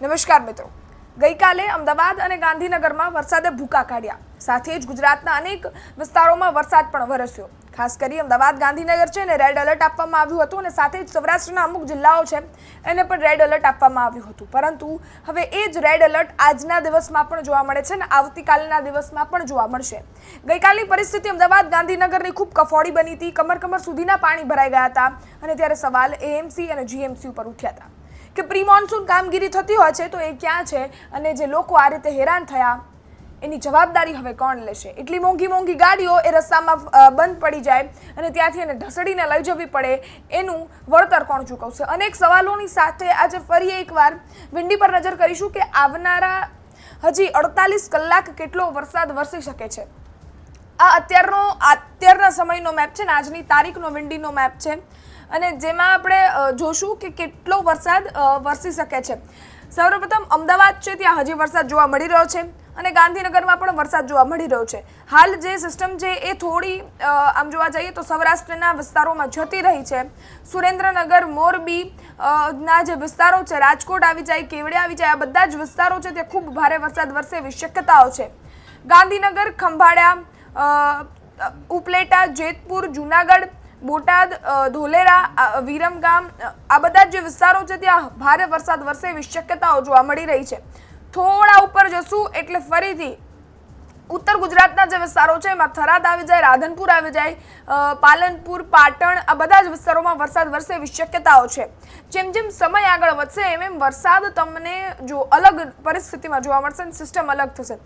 નમસ્કાર મિત્રો, ગઈકાલે અમદાવાદ અને ગાંધીનગરમાં વરસાદે ભૂકા કાઢ્યા. સાથે જ ગુજરાતના અનેક વિસ્તારોમાં વરસાદ પણ વરસ્યો. ખાસ કરી અમદાવાદ ગાંધીનગર છે ને રેડ એલર્ટ આપવામાં આવ્યું હતું અને સાથે જ સૌરાષ્ટ્રના અમુક જિલ્લાઓ છે એને પણ રેડ એલર્ટ આપવામાં આવ્યું હતું. પરંતુ હવે એ જ રેડ એલર્ટ આજના દિવસમાં પણ જોવા મળે છે ને આવતીકાલના દિવસમાં પણ જોવા મળશે. ગઈકાલની પરિસ્થિતિ અમદાવાદ ગાંધીનગરની ખૂબ કફોડી બની હતી. કમર સુધીના પાણી ભરાઈ ગયા હતા અને ત્યારે સવાલ એએમસી અને જીએમસી ઉપર ઉઠ્યા હતા કે પ્રી મોન્સૂન કામગીરી થતી હોય છે તો એ ક્યાં છે અને જે લોકો આ રીતે હેરાન થયા એની જવાબદારી હવે કોણ લેશે? એટલી મોંઘી ગાડીઓ એ રસ્તામાં બંધ પડી જાય અને ત્યાંથી એને ઢસડીને લઈ જવી પડે, એનું વળતર કોણ ચૂકવશે? અનેક સવાલોની સાથે આજે ફરી એકવાર વિંડી પર નજર કરીશું કે આવનારા હજી 48 કલાક કેટલો વરસાદ વરસી શકે છે. આ અત્યારના સમયનો મેપ છે ને આજની તારીખનો વિંડીનો મેપ છે અને જેમાં આપણે જોશું કે કેટલો વરસાદ વરસી શકે છે. સૌપ્રથમ અમદાવાદ છે ત્યાં હજી વરસાદ જોવા મળી રહ્યો છે અને ગાંધીનગરમાં પણ વરસાદ જોવા મળી રહ્યો છે. હાલ જે સિસ્ટમ છે એ થોડી આમ જોવા જઈએ તો સૌરાષ્ટ્રના વિસ્તારોમાં જતી રહી છે. સુરેન્દ્રનગર, મોરબી ના જે વિસ્તારો છે, રાજકોટ આવી જાય, કેવડિયા આવી જાય, આ બધા જ વિસ્તારો છે ત્યાં ખૂબ ભારે વરસાદ વરસે એવી શક્યતાઓ છે. ગાંધીનગર, ખંભાળિયા, ઉપલેટા, જેતપુર, જુનાગઢ, બોટાદ, ધોલેરા, વિરમગામ, આ બધા જે વિસ્તારો છે ત્યાં ભારે વરસાદ વરસે એવી શક્યતાઓ જોવા મળી રહી છે. થોડા ઉપર જશું એટલે ફરીથી ઉત્તર ગુજરાતના જે વિસ્તારો છે એમાં થરાદ આવી જાય, રાધનપુર આવી જાય, પાલનપુર, પાટણ, આ બધા જ વિસ્તારોમાં વરસાદ વરસે એવી શક્યતાઓ છે. જેમ જેમ સમય આગળ વધશે એમ વરસાદ તમને જો અલગ પરિસ્થિતિમાં જોવા મળશે, સિસ્ટમ અલગ થશે.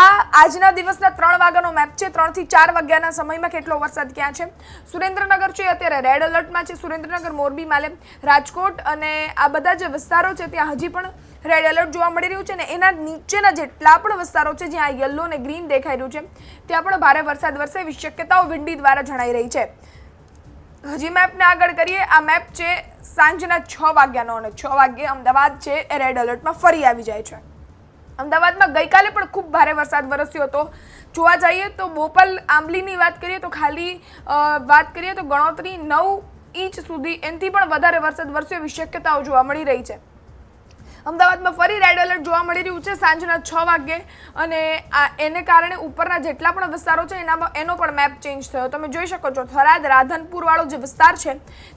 આ આજના દિવસના 3 વાગ્યાનો મેપ છે. 3 થી 4 વાગ્યાના સમયમાં કેટલો વરસાદ ક્યાં છે? સુરેન્દ્રનગર છે અત્યારે રેડ એલર્ટમાં છે. સુરેન્દ્રનગર, મોરબી, માલે, રાજકોટ અને આ બધા જે વિસ્તારો છે ત્યાં હજી પણ રેડ એલર્ટ જોવા મળી રહ્યું છે ને એના નીચેના જેટલા પણ વિસ્તારો છે જ્યાં યલો અને ગ્રીન દેખાઈ રહ્યું છે ત્યાં પણ ભારે વરસાદ વરસે એવી શક્યતાઓ વિંડી દ્વારા જણાઈ રહી છે. હજી મેપને આગળ કરીએ. આ મેપ છે સાંજના 6 વાગ્યાનો અને 6 વાગ્યે અમદાવાદ છે એ રેડ એલર્ટમાં ફરી આવી જાય છે. અમદાવાદમાં ગઈકાલે પણ ખૂબ ભારે વરસાદ વરસ્યો હતો. જોવા જઈએ તો બોપલ, આંબલીની વાત કરીએ તો ખાલી વાત કરીએ તો ગણતરી 9 ઇંચ સુધી એનાથી પણ વધારે વરસાદ વરસ્યો એવી શક્યતાઓ જોવા મળી રહી છે. અમદાવાદમાં ફરી રેડ એલર્ટ જોવા મળી રહ્યું છે સાંજના 6 વાગ્યે અને એને કારણે ઉપરના જેટલા પણ વિસ્તારો છે એનો પણ મેપ ચેન્જ થયો. તમે જોઈ શકો છો થરાદ, રાધનપુર વાળો જે વિસ્તાર છે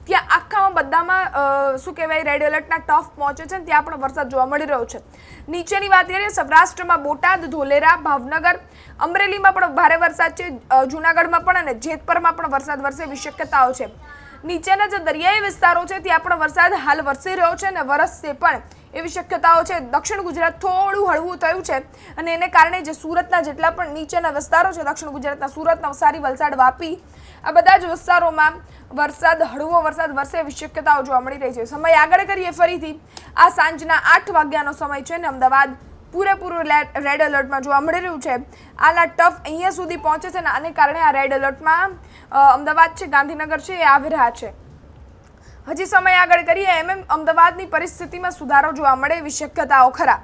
ત્યાં આખામાં બધામાં શું કહેવાય રેડ એલર્ટના ટફ પહોંચે છે ત્યાં પણ વરસાદ જોવા મળી રહ્યો છે. નીચેની વાત કરીએ સૌરાષ્ટ્રમાં બોટાદ, ધોલેરા, ભાવનગર, અમરેલીમાં પણ ભારે વરસાદ છે. જૂનાગઢમાં પણ અને જેતપુરમાં પણ વરસાદ વરસે એવી શક્યતાઓ છે. નીચેના જે દરિયાઈ વિસ્તારો છે ત્યાં પણ વરસાદ હાલ વરસી રહ્યો છે અને વરસશે પણ એવી શક્યતાઓ છે. દક્ષિણ ગુજરાત થોડું હળવું થયું છે અને એને કારણે જે સુરતના જેટલા પણ નીચેના વિસ્તારો છે દક્ષિણ ગુજરાતના સુરત, નવસારી, વલસાડ, વાપી, આ બધા જ વિસ્તારોમાં હળવો વરસાદ વરસે એવી શક્યતાઓ જોવા મળી રહી છે. સમય આગળ કરીએ ફરીથી. આ સાંજના 8 વાગ્યાનો સમય છે ને અમદાવાદ પૂરેપૂરું રેડ એલર્ટમાં જોવા મળી રહ્યું છે. આના ટફ અહીંયા સુધી પહોંચે છે ને આને કારણે આ રેડ એલર્ટમાં અમદાવાદ છે, ગાંધીનગર છે એ આવી રહ્યા છે. હજી સમય આગળ કરીએ એમ અમદાવાદની પરિસ્થિતિમાં સુધારો જોવા મળે એવી શક્યતાઓ ખરા.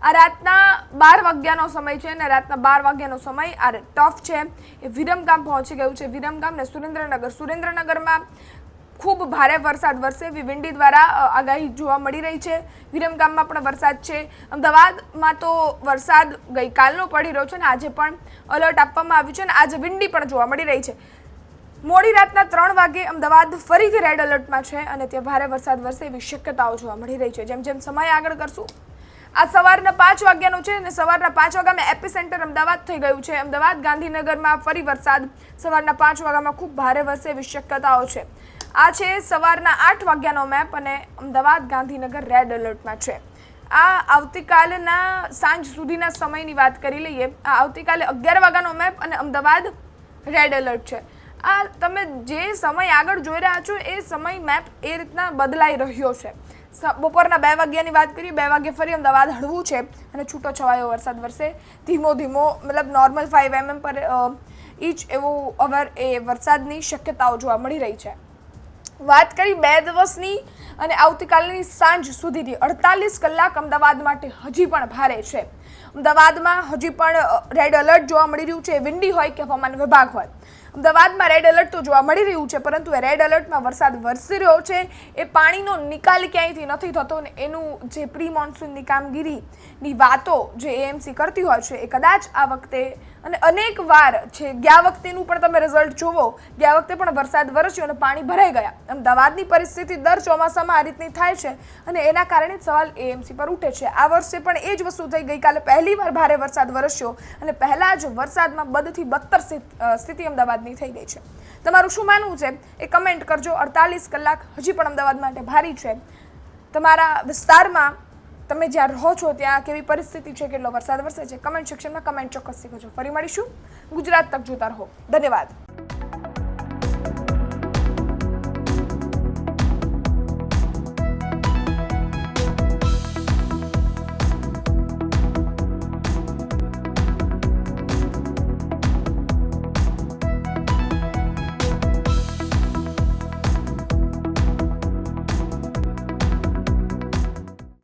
આ રાતના 12 વાગ્યાનો સમય છે અને રાતના 12 વાગ્યાનો સમય આ ટફ છે એ વિરમગામ પહોંચી ગયું છે. વિરમગામ ને સુરેન્દ્રનગરમાં ખૂબ ભારે વરસાદ વરસે એવી વિંડી દ્વારા આગાહી જોવા મળી રહી છે. વિરમગામમાં પણ વરસાદ છે. અમદાવાદમાં તો વરસાદ ગઈકાલનો પડી રહ્યો છે અને આજે પણ એલર્ટ આપવામાં આવ્યું છે અને આજે વિંડી પણ જોવા મળી રહી છે. મોડી રાતના 3 વાગે અમદાવાદ ફરીથી રેડ એલર્ટમાં છે અને ત્યાં ભારે વરસાદ વરસે એવી શક્યતાઓ જોવા મળી રહી છે. જેમ જેમ સમય આગળ કરશું આ સવારના 5 વાગ્યાનો છે અને સવારના 5 વાગ્યામાં એપિસેન્ટર અમદાવાદ થઈ ગયું છે. અમદાવાદ ગાંધીનગરમાં ફરી વરસાદ સવારના 5 વાગ્યામાં ખૂબ ભારે વરસે એવી શક્યતાઓ છે. આ છે સવારના 8 વાગ્યાનો મેપ અને અમદાવાદ ગાંધીનગર રેડ એલર્ટમાં છે. આ આવતીકાલના સાંજ સુધીના સમયની વાત કરી લઈએ. આ આવતીકાલે 11 વાગ્યાનો મેપ અને અમદાવાદ રેડ એલર્ટ છે. આ તમે જે સમય આગળ જોઈ રહ્યા છો એ સમય મેપ એ રીતના બદલાઈ રહ્યો છે. બપોરના 2 વાગ્યાની વાત કરીએ, 2 વાગ્યે ફરી અમદાવાદ હળવું છે અને છૂટો છવાયો વરસાદ વરસે. ધીમો મતલબ નોર્મલ 5 mm પર ઇંચ એવો અવર એ વરસાદની શક્યતાઓ જોવા મળી રહી છે. વાત કરી 2 દિવસની અને આવતીકાલની સાંજ સુધીની 48 કલાક અમદાવાદ માટે હજી પણ ભારે છે. અમદાવાદમાં હજી પણ રેડ એલર્ટ જોવા મળી રહ્યું છે. વિંડી હોય કે હવામાન વિભાગ હોય અમદાવાદમાં રેડ એલર્ટ તો જોવા મળી રહ્યું છે, પરંતુ એ રેડ એલર્ટમાં વરસાદ વરસી રહ્યો છે, એ પાણીનો નિકાલ ક્યાંયથી નથી થતો ને એનું જે પ્રી મોન્સૂનની કામગીરીની વાતો જે એએમસી કરતી હોય છે એ કદાચ આ વખતે અને અનેક વાર છે, ગયા વખતેનું પણ તમે રિઝલ્ટ જુઓ, ગયા વખતે પણ વરસાદ વરસ્યો અને પાણી ભરાઈ ગયા. અમદાવાદની પરિસ્થિતિ દર ચોમાસામાં આ રીતની થાય છે અને એના કારણે સવાલ એએમસી પર ઉઠે છે. આ વર્ષે પણ એ જ વસ્તુ થઈ. ગઈકાલે પહેલીવાર ભારે વરસાદ વરસ્યો અને પહેલા જ વરસાદમાં બદથી બદતર સ્થિતિ અમદાવાદની થઈ ગઈ છે. તમારું શું માનવું છે એ કમેન્ટ કરજો. 48 કલાક હજી પણ અમદાવાદ માટે ભારી છે. તમારા વિસ્તારમાં તમે જ્યાં રહો છો ત્યાં કેવી પરિસ્થિતિ છે, કેટલો વરસાદ વરસે છે, કમેન્ટ સેક્શનમાં કમેન્ટ ચોક્કસથી કરજો. ફરી મળીશું. ગુજરાત તક જોતા રહો. ધન્યવાદ.